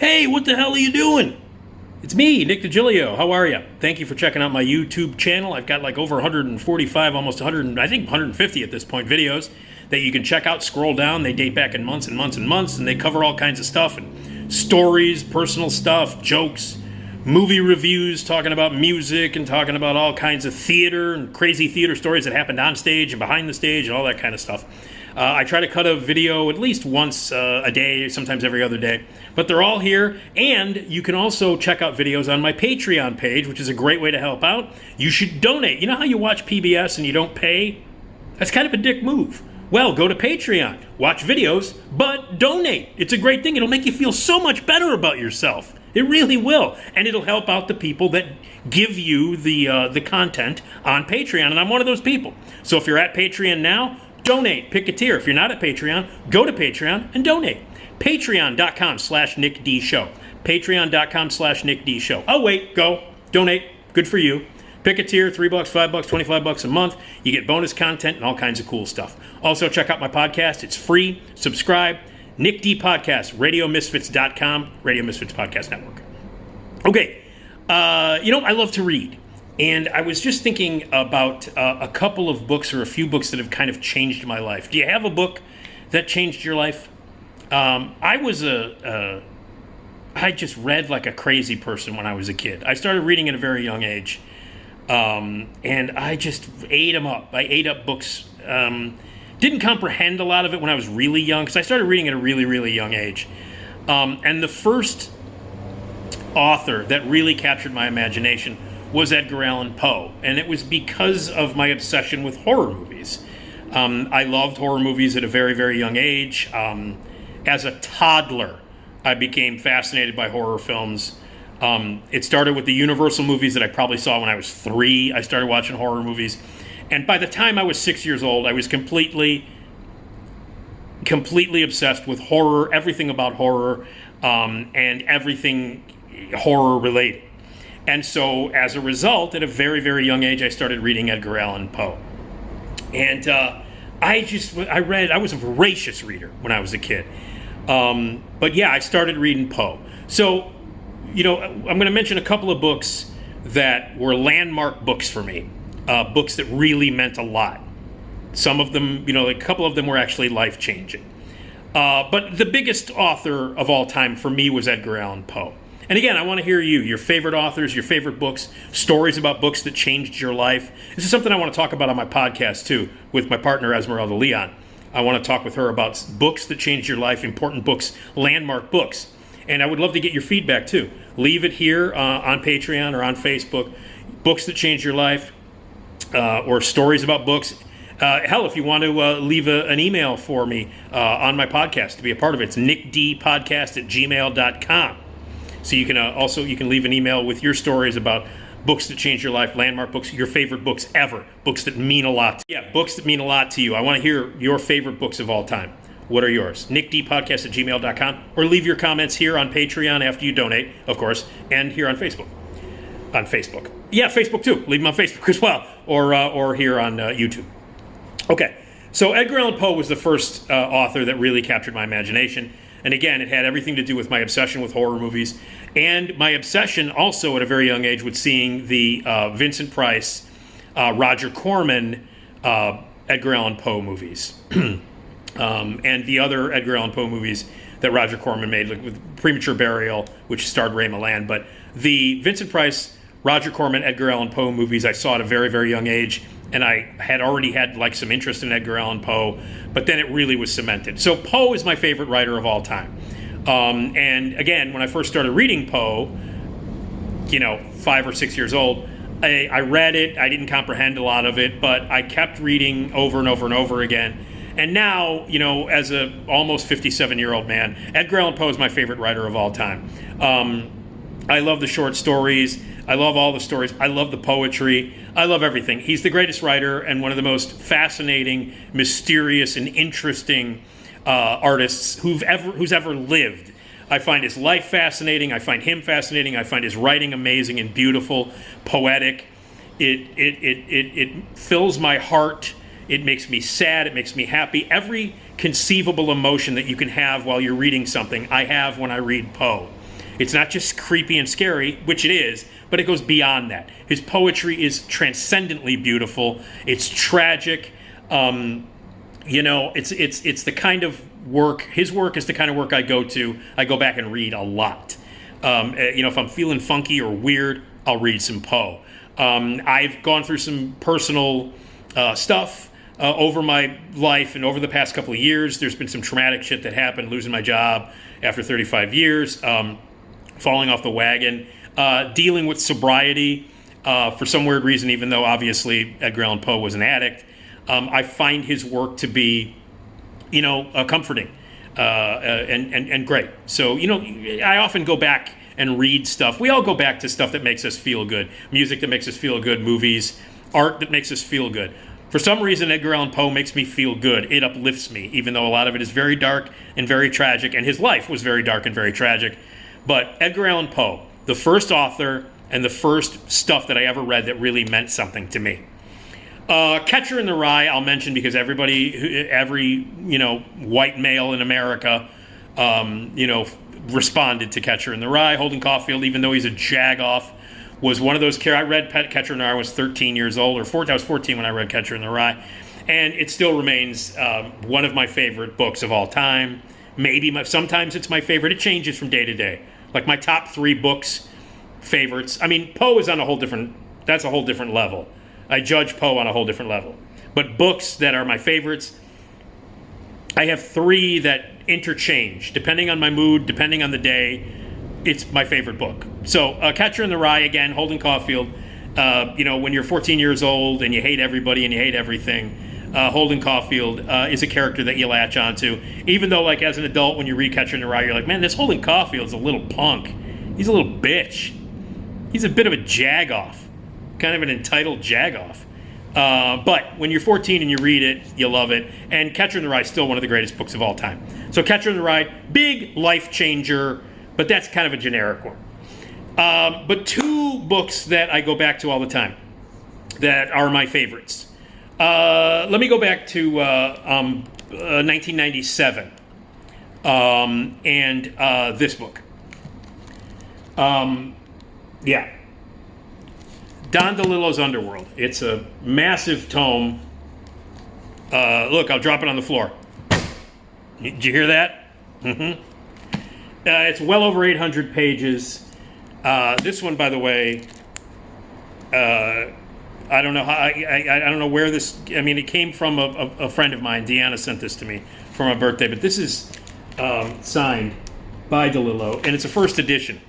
Hey, what the hell are you doing? It's me, Nick Digilio. How are you? Thank you for checking out my YouTube channel. I've got like over 145, almost 100, I think 150 at this point, videos that you can check out. Scroll down. They date back in months and months and months, and they cover all kinds of stuff and stories, personal stuff, jokes, movie reviews, talking about music and talking about all kinds of theater and crazy theater stories that happened on stage and behind the stage and all that kind of stuff. I try to cut a video at least once a day, sometimes every other day. But they're all here, and you can also check out videos on my Patreon page, which is a great way to help out. You should donate. You know how you watch PBS and you don't pay? That's kind of a dick move. Well, go to Patreon, watch videos, but donate. It's a great thing. It'll make you feel so much better about yourself. It really will. And it'll help out the people that give you the content on Patreon, and I'm one of those people. So if you're at Patreon now, donate, pick a tier. If you're not at Patreon, go to Patreon and donate. Patreon.com/NickDShow. Patreon.com/NickDShow. Oh wait, go, donate, good for you. Pick a tier, $3, $5, $25 a month. You get bonus content and all kinds of cool stuff. Also, check out my podcast. It's free. Subscribe. Nick D Podcast, RadioMisfits.com, Radio Misfits Podcast Network. Okay, I love to read. And I was just thinking about a couple of books or a few books that have kind of changed my life. Do you have a book that changed your life? I just read like a crazy person when I was a kid. I started reading at a very young age. And I just ate them up. I ate up books. Didn't comprehend a lot of it when I was really young, because I started reading at a really, really young age. And the first author that really captured my imagination was Edgar Allan Poe. And it was because of my obsession with horror movies. I loved horror movies at a very, very young age. As a toddler, I became fascinated by horror films. It started with the Universal movies that I probably saw when I was 3. I started watching horror movies. And by the time I was 6 years old, I was completely obsessed with horror, everything about horror, and everything horror related. And so as a result, at a very, very young age, I started reading Edgar Allan Poe. And I was a voracious reader when I was a kid. But yeah, I started reading Poe. So, I'm going to mention a couple of books that were landmark books for me. Books that really meant a lot. Some of them, a couple of them were actually life-changing. But the biggest author of all time for me was Edgar Allan Poe. And again, I want to hear your favorite authors, your favorite books, stories about books that changed your life. This is something I want to talk about on my podcast, too, with my partner, Esmeralda Leon. I want to talk with her about books that changed your life, important books, landmark books. And I would love to get your feedback, too. Leave it here on Patreon or on Facebook. Books that changed your life, or stories about books. Hell, if you want to leave an email for me on my podcast to be a part of it, it's nickdpodcast@gmail.com. So you can you can leave an email with your stories about books that changed your life, landmark books, your favorite books ever, books that mean a lot. Books that mean a lot to you. I want to hear your favorite books of all time. What are yours? nickdpodcast@gmail.com, or leave your comments here on Patreon after you donate, of course, and here on Facebook. On Facebook. Yeah, Facebook too. Leave them on Facebook as well, or here on YouTube. Okay, so Edgar Allan Poe was the first author that really captured my imagination. And again, it had everything to do with my obsession with horror movies, and my obsession also at a very young age with seeing the Vincent Price, Roger Corman, Edgar Allan Poe movies. And the other Edgar Allan Poe movies that Roger Corman made, like with Premature Burial, which starred Ray Milland. But the Vincent Price, Roger Corman, Edgar Allan Poe movies I saw at a very, very young age, and I had already had like some interest in Edgar Allan Poe, but then it really was cemented. So Poe is my favorite writer of all time. And again, when I first started reading Poe, 5 or 6 years old, I read it. I didn't comprehend a lot of it, but I kept reading over and over and over again. And now, as a almost 57-year-old man, Edgar Allan Poe is my favorite writer of all time. I love the short stories. I love all the stories. I love the poetry. I love everything. He's the greatest writer and one of the most fascinating, mysterious, and interesting artists who's ever lived. I find his life fascinating. I find him fascinating. I find his writing amazing and beautiful, poetic. It fills my heart. It makes me sad. It makes me happy. Every conceivable emotion that you can have while you're reading something, I have when I read Poe. It's not just creepy and scary, which it is, but it goes beyond that. His poetry is transcendently beautiful. It's tragic. You know, it's the kind of work, his work is the kind of work I go back and read a lot. You know, if I'm feeling funky or weird, I'll read some Poe. I've gone through some personal stuff over my life and over the past couple of years. There's been some traumatic shit that happened, losing my job after 35 years, falling off the wagon, dealing with sobriety for some weird reason, even though obviously Edgar Allan Poe was an addict. I find his work to be, you know, comforting and great. So, you know, I often go back and read stuff. We all go back to stuff that makes us feel good. Music that makes us feel good, movies, art that makes us feel good. For some reason, Edgar Allan Poe makes me feel good. It uplifts me, even though a lot of it is very dark and very tragic, and his life was very dark and very tragic. But Edgar Allan Poe, the first author and the first stuff that I ever read that really meant something to me. Catcher in the Rye, I'll mention because every, you know, white male in America, you know, responded to Catcher in the Rye. Holden Caulfield, even though he's a jag-off, was one of those characters. I read Catcher in the Rye. I was 13 years old, I was 14 when I read Catcher in the Rye, and it still remains one of my favorite books of all time. Sometimes it's my favorite. It changes from day to day. Like my top 3 books favorites. I mean, Poe is on a whole different. That's a whole different level. I judge Poe on a whole different level. But books that are my favorites, I have 3 that interchange depending on my mood, depending on the day. It's my favorite book. So Catcher in the Rye, again, Holden Caulfield. You know, when you're 14 years old and you hate everybody and you hate everything, Holden Caulfield is a character that you latch onto. Even though, like, as an adult, when you read Catcher in the Rye, you're like, man, this Holden Caulfield's a little punk. He's a little bitch. He's a bit of a jag-off. Kind of an entitled jag-off. But when you're 14 and you read it, you love it. And Catcher in the Rye is still one of the greatest books of all time. So Catcher in the Rye, big life changer, but that's kind of a generic one. But 2 books that I go back to all the time that are my favorites. Let me go back to 1997 and this book. Yeah. Don DeLillo's Underworld. It's a massive tome. Look, I'll drop it on the floor. Did you hear that? Mm-hmm. It's well over 800 pages. This one, by the way, I don't know how. I don't know where this. I mean, it came from a friend of mine. Deanna sent this to me for my birthday. But this is signed by DeLillo, and it's a first edition.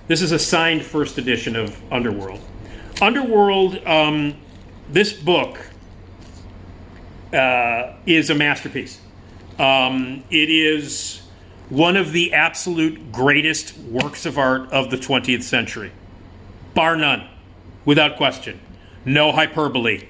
This is a signed first edition of Underworld. Underworld, this book is a masterpiece. It is one of the absolute greatest works of art of the 20th century. Bar none, without question. No hyperbole.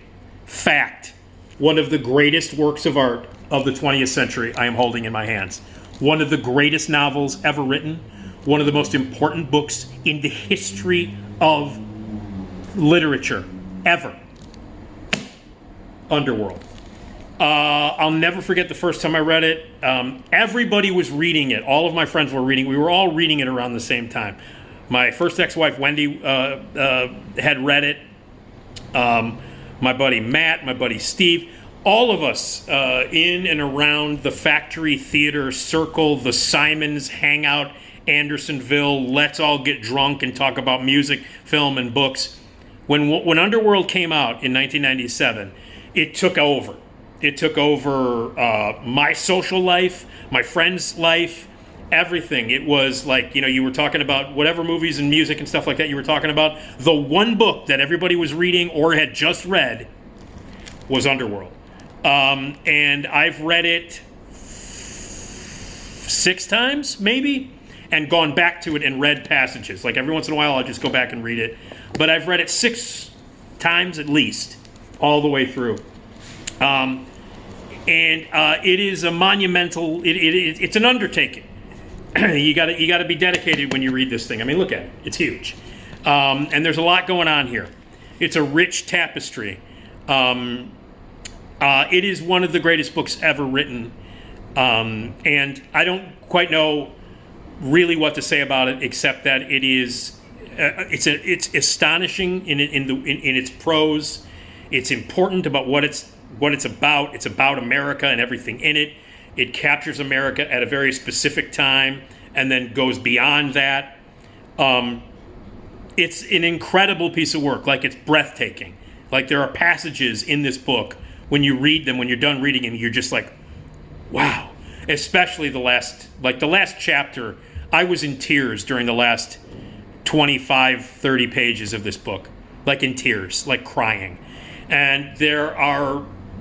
Fact. One of the greatest works of art of the 20th century I am holding in my hands. One of the greatest novels ever written. One of the most important books in the history of literature ever. Underworld. I'll never forget the first time I read it. Everybody was reading it. All of my friends were reading. We were all reading it around the same time. My first ex-wife Wendy had read it. My buddy Matt, my buddy Steve, all of us in and around the Factory Theater circle, the Simons hangout, Andersonville, let's all get drunk and talk about music, film, and books. When Underworld came out in 1997, it took over. It took over my social life, my friends' life, everything. It was like, you know, you were talking about whatever movies and music and stuff like that you were talking about. The one book that everybody was reading or had just read was Underworld. And I've read it 6 times, maybe, and gone back to it and read passages. Like every once in a while, I'll just go back and read it. But I've read it 6 times at least, all the way through. And it is a monumental. It's an undertaking. You got to be dedicated when you read this thing. I mean, look at it; it's huge, and there's a lot going on here. It's a rich tapestry. It is one of the greatest books ever written, and I don't quite know really what to say about it, except that it is it's astonishing in its prose. It's important about what it's about. It's about America and everything in it. It captures America at a very specific time and then goes beyond that. It's an incredible piece of work. Like, it's breathtaking. Like, there are passages in this book, when you read them, when you're done reading them, you're just like, wow. Especially the last chapter. I was in tears during the last 25, 30 pages of this book. Like, in tears, like crying. And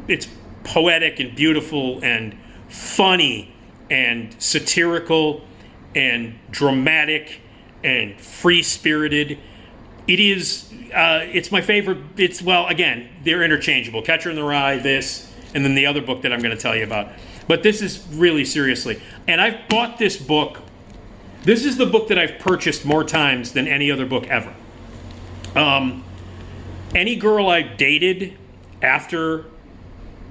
it's poetic and beautiful and funny and satirical and dramatic and free-spirited. It is, it's my favorite. Again, they're interchangeable. Catcher in the Rye, this, and then the other book that I'm going to tell you about. But this is really, seriously. And I've bought this book. This is the book that I've purchased more times than any other book ever. Any girl I've dated after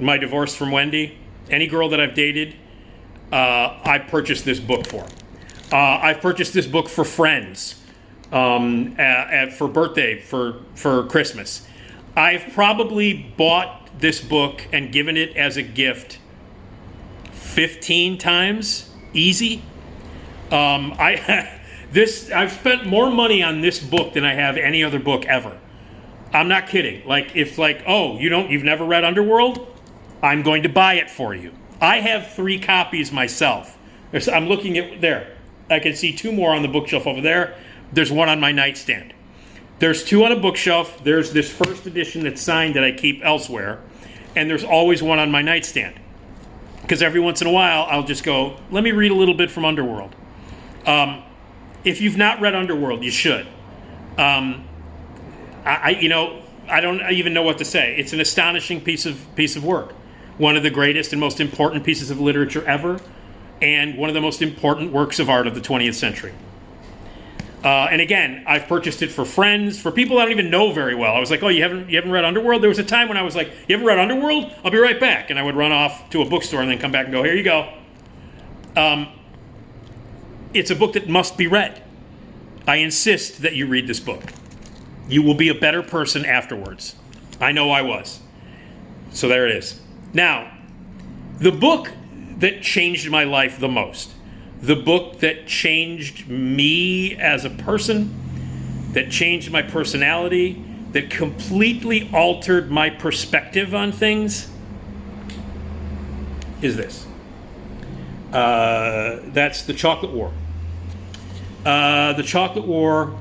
my divorce from Wendy, any girl that I've dated, I purchased this book for. I've purchased this book for friends, for birthday, for Christmas. I've probably bought this book and given it as a gift 15 times, easy. I've spent more money on this book than I have any other book ever. I'm not kidding. Like, if you've never read Underworld, I'm going to buy it for you. I have 3 copies myself. I'm looking at there. I can see 2 more on the bookshelf over there. There's 1 on my nightstand. There's 2 on a bookshelf. There's this first edition that's signed that I keep elsewhere. And there's always 1 on my nightstand. Because every once in a while, I'll just go, let me read a little bit from Underworld. If you've not read Underworld, you should. I don't even know what to say. It's an astonishing piece of work. One of the greatest and most important pieces of literature ever, and one of the most important works of art of the 20th century. And again, I've purchased it for friends, for people I don't even know very well. I was like, oh, you haven't read Underworld? There was a time when I was like, you haven't read Underworld? I'll be right back. And I would run off to a bookstore and then come back and go, here you go. It's a book that must be read. I insist that you read this book. You will be a better person afterwards. I know I was. So there it is. Now, the book that changed my life the most, the book that changed me as a person, that changed my personality, that completely altered my perspective on things, is this. That's The Chocolate War. The Chocolate War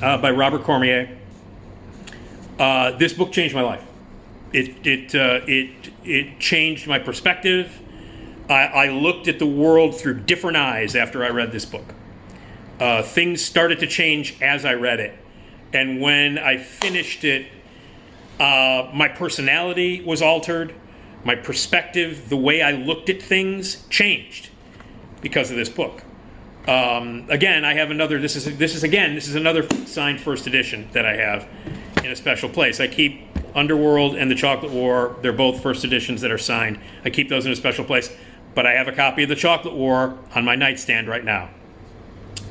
by Robert Cormier. This book changed my life. It changed my perspective. I looked at the world through different eyes after I read this book. Things started to change as I read it. And when I finished it, my personality was altered. My perspective, the way I looked at things, changed because of this book. Again, I have another. This is another signed first edition that I have in a special place. I keep Underworld and The Chocolate War. They're both first editions that are signed. I keep those in a special place. But I have a copy of The Chocolate War on my nightstand right now.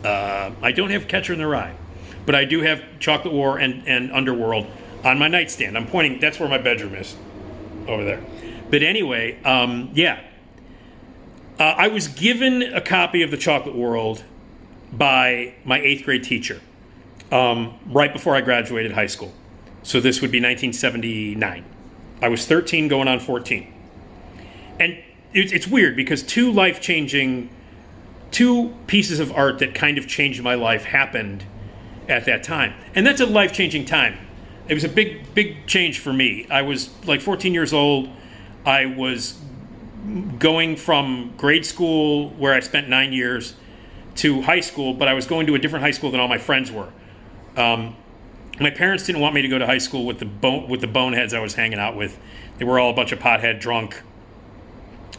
I don't have Catcher in the Rye, but I do have Chocolate War and Underworld on my nightstand. I'm pointing. That's where my bedroom is, over there. But anyway, I was given a copy of The Chocolate World by my 8th grade teacher right before I graduated high school. So this would be 1979. I was 13 going on 14. And it's weird because 2 pieces of art that kind of changed my life happened at that time. And that's a life-changing time. It was a big change for me. I was like 14 years old. I was going from grade school, where I spent 9 years, to high school, but I was going to a different high school than all my friends were. My parents didn't want me to go to high school with the boneheads I was hanging out with. They were all a bunch of pothead, drunk,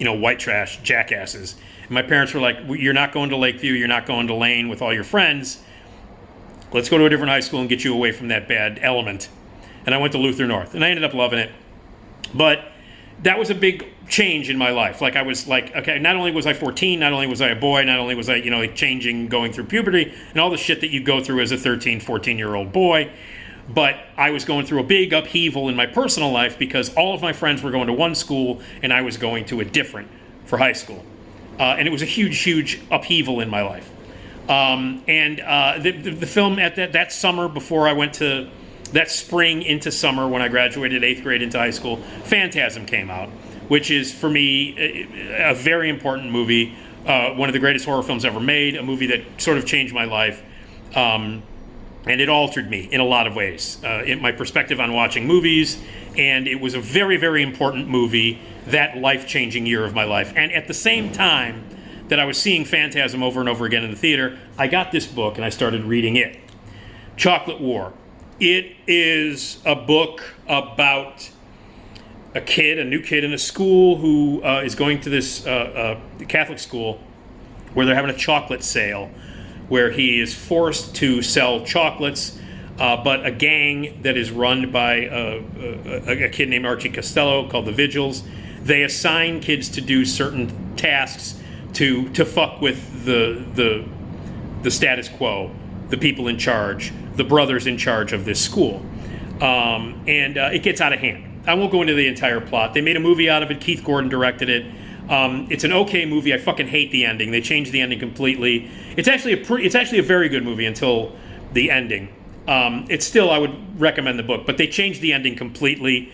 white trash jackasses. And my parents were like, you're not going to Lakeview, you're not going to Lane with all your friends. Let's go to a different high school and get you away from that bad element. And I went to Luther North, and I ended up loving it. But that was a big change in my life. Like I was like, okay, not only was I 14, not only was I a boy, not only was I, like changing, going through puberty and all the shit that you go through as a 13, 14-year-old boy, but I was going through a big upheaval in my personal life because all of my friends were going to one school and I was going to a different for high school. And it was a huge, huge upheaval in my life. The film at that summer before I went to, that spring into summer when I graduated 8th grade into high school, Phantasm came out, which is, for me, a very important movie, one of the greatest horror films ever made, a movie that sort of changed my life, and it altered me in a lot of ways, in my perspective on watching movies, and it was a very, very important movie, that life-changing year of my life. And at the same time that I was seeing Phantasm over and over again in the theater, I got this book and I started reading it. Chocolate War. It is a book about a new kid in a school who is going to this Catholic school where they're having a chocolate sale, where he is forced to sell chocolates, but a gang that is run by a kid named Archie Costello called the Vigils, they assign kids to do certain tasks to fuck with the status quo, the people in charge, the brothers in charge of this school. It gets out of hand. I won't go into the entire plot. They made a movie out of it. Keith Gordon directed it. It's an okay movie. I fucking hate the ending. They changed the ending completely. It's actually a very good movie until the ending. It's still, I would recommend the book, but they changed the ending completely.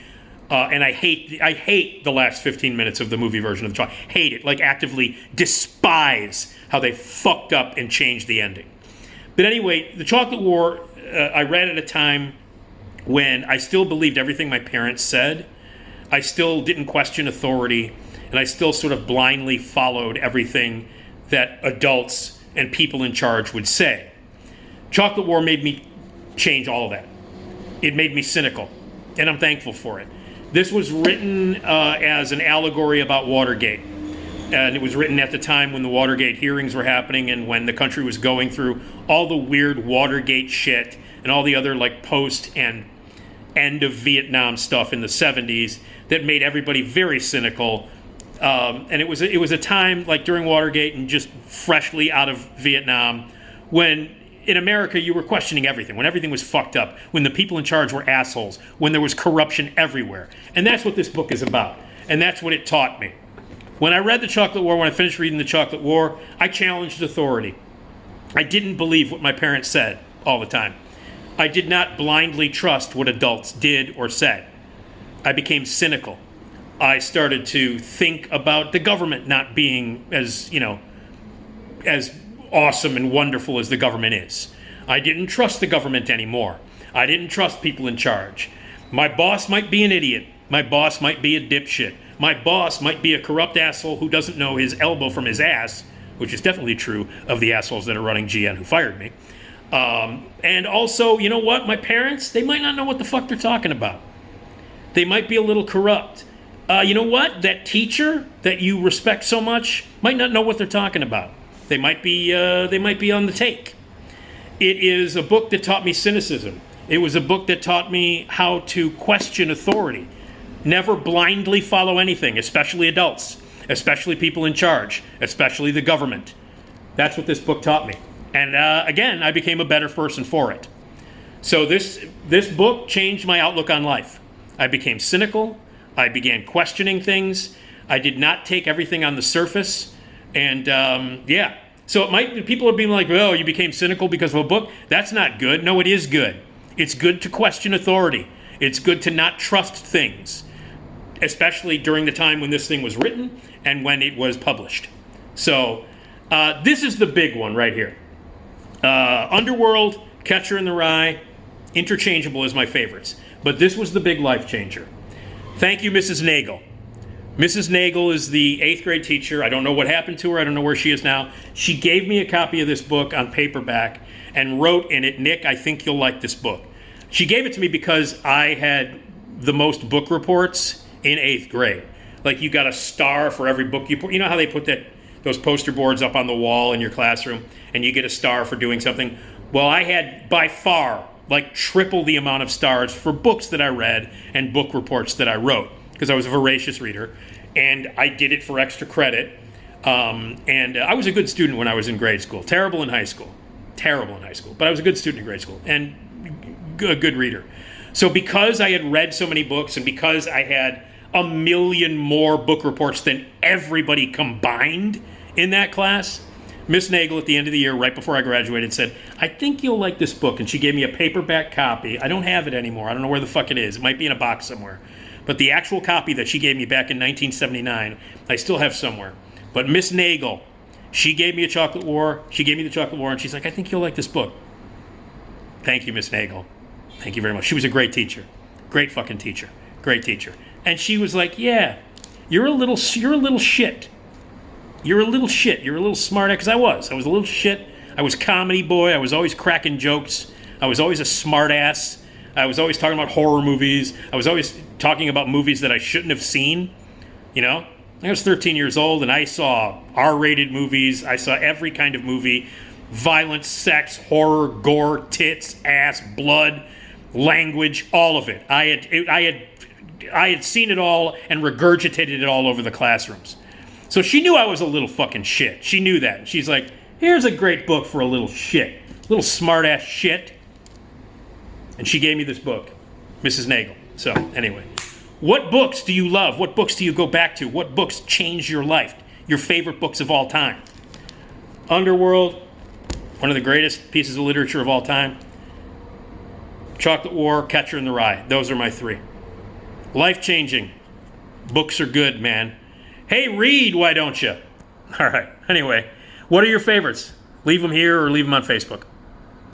And I hate the last 15 minutes of the movie version of the Chocolate. Hate it. Like, actively despise how they fucked up and changed the ending. But anyway, The Chocolate War, I read at a time when I still believed everything my parents said. I still didn't question authority, and I still sort of blindly followed everything that adults and people in charge would say. Chocolate War made me change all of that. It made me cynical, and I'm thankful for it. This was written as an allegory about Watergate. And it was written at the time when the Watergate hearings were happening and when the country was going through all the weird Watergate shit and all the other like post and end of Vietnam stuff in the 70s that made everybody very cynical. And it was a time like during Watergate and just freshly out of Vietnam when in America you were questioning everything, when everything was fucked up, when the people in charge were assholes, when there was corruption everywhere. And that's what this book is about. And that's what it taught me. When I read The Chocolate War, when I finished reading The Chocolate War, I challenged authority. I didn't believe what my parents said all the time. I did not blindly trust what adults did or said. I became cynical. I started to think about the government not being as awesome and wonderful as the government is. I didn't trust the government anymore. I didn't trust people in charge. My boss might be an idiot. My boss might be a dipshit. My boss might be a corrupt asshole who doesn't know his elbow from his ass, which is definitely true of the assholes that are running GN who fired me. And also, you know what? My parents, they might not know what the fuck they're talking about. They might be a little corrupt. You know what? That teacher that you respect so much might not know what they're talking about. They might be on the take. It is a book that taught me cynicism. It was a book that taught me how to question authority. Never blindly follow anything, especially adults, especially people in charge, especially the government. That's what this book taught me. And again, I became a better person for it. So this book changed my outlook on life. I became cynical. I began questioning things. I did not take everything on the surface. And yeah, so people are being like, oh, you became cynical because of a book? That's not good. No, it is good. It's good to question authority. It's good to not trust things, especially during the time when this thing was written and when it was published. So this is the big one right here. Underworld, Catcher in the Rye, interchangeable as my favorites. But this was the big life changer. Thank you, Mrs. Nagel. Mrs. Nagel is the 8th grade teacher. I don't know what happened to her. I don't know where she is now. She gave me a copy of this book on paperback and wrote in it, Nick, I think you'll like this book. She gave it to me because I had the most book reports in 8th grade. Like, you got a star for every book you put. You know how they put those poster boards up on the wall in your classroom and you get a star for doing something? Well, I had by far like triple the amount of stars for books that I read and book reports that I wrote because I was a voracious reader. and I did it for extra credit. And I was a good student when I was in grade school. Terrible in high school. But I was a good student in grade school and a good reader. So because I had read so many books and because I had a million more book reports than everybody combined in that class, Miss Nagel at the end of the year, right before I graduated, said, I think you'll like this book. And she gave me a paperback copy. I don't have it anymore. I don't know where the fuck it is. It might be in a box somewhere. But the actual copy that she gave me back in 1979, I still have somewhere. But Miss Nagel, she gave me a Chocolate War. She gave me the Chocolate War, and she's like, I think you'll like this book. Thank you, Miss Nagel. Thank you very much. She was a great teacher. Great fucking teacher. Great teacher. And she was like, yeah, you're a little shit. You're a little shit. You're a little smart ass, because I was a little shit. I was comedy boy. I was always cracking jokes. I was always a smart ass. I was always talking about horror movies. I was always talking about movies that I shouldn't have seen. You know, I was 13 years old and I saw R-rated movies. I saw every kind of movie. Violence, sex, horror, gore, tits, ass, blood, language, all of it. I had seen it all and regurgitated it all over the classrooms. So she knew I was a little fucking shit. She knew that. She's like, here's a great book for a little shit. Little smart-ass shit. And she gave me this book, Mrs. Nagel. So, anyway. What books do you love? What books do you go back to? What books changed your life? Your favorite books of all time? Underworld, one of the greatest pieces of literature of all time. Chocolate War, Catcher in the Rye. Those are my three. Life-changing. Books are good, man. Hey, read, why don't you? All right. Anyway, what are your favorites? Leave them here or leave them on Facebook.